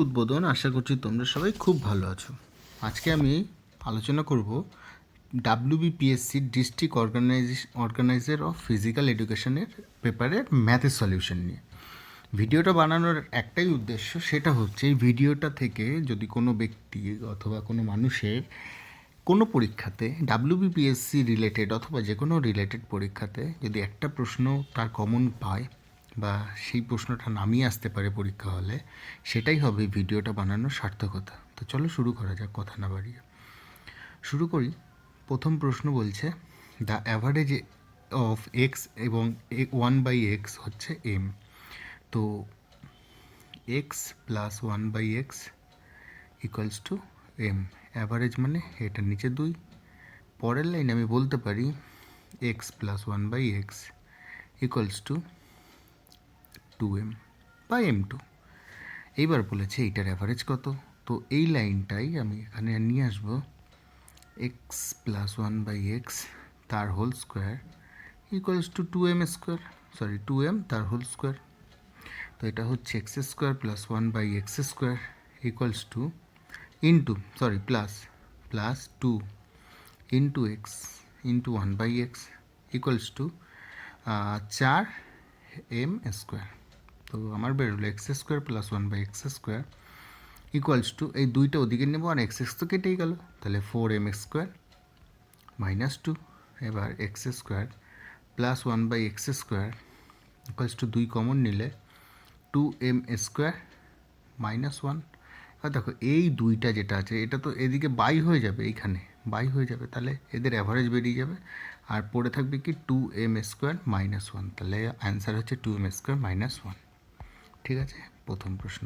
উদ্বোধন। আশা করছি তোমরা সবাই খুব ভালো আছো। আজকে আমি আলোচনা করব WBPSC district organiser of physical এডুকেশনের পেপারের ম্যাথের সলিউশন নিয়ে। ভিডিওটা বানানোর একটাই উদ্দেশ্য, সেটা হচ্ছে এই ভিডিওটা থেকে যদি কোনো ব্যক্তি অথবা কোনো মানুষের কোনো পরীক্ষাতে ডাব্লিউবিপিএসসি রিলেটেড অথবা যে কোনো রিলেটেড পরীক্ষাতে যদি একটা প্রশ্ন তার কমন পায় বা সেই প্রশ্নটা নামিয়ে আসতে পারে পরীক্ষা হলে, সেটাই হবে ভিডিওটা বানানোর সার্থকতা। তো চলো শুরু করা যাক, কথা না বাড়িয়ে শুরু করি। প্রথম প্রশ্ন বলছে দ্য অ্যাভারেজ অফ এক্স এবং 1/x হচ্ছে এম। তো x plus 1/x equals to M. Average মানে এটার নিচে 2। পরের লাইন আমি বলতে পারি x plus 1/x equals two 2m বা m2। এইবার বলেছে এইটার অ্যাভারেজ কত। তো এই লাইনটাই আমি এখানে নিয়ে আসবো, এক্স প্লাস 1/x তার whole square equals to 2m তার হোল স্কোয়ার। তো এটা হচ্ছে x square plus 1/x square equals to plus 2 into x into 1/x equals two 4m square. তো আমার বেরোলো x square plus 1/x square equals to, এই দুইটা ওদিকে নেবো আর এক্স তো কেটেই গেল, তাহলে 4m স্কোয়ার মাইনাস 2। এবার x square plus 1/x square equals to 2 common নিলে 2m স্কোয়ার মাইনাস 1। এবার দেখো এই দুইটা যেটা আছে এটা তো এদিকে বাই হয়ে যাবে, এইখানে বাই হয়ে যাবে, তাহলে এদের অ্যাভারেজ বেরিয়ে যাবে আর পড়ে থাকবে কি 2m স্কোয়ার মাইনাস 1। তাহলে অ্যান্সার হচ্ছে 2m স্কোয়ার মাইনাস 1। ঠিক আছে, প্রথম প্রশ্ন।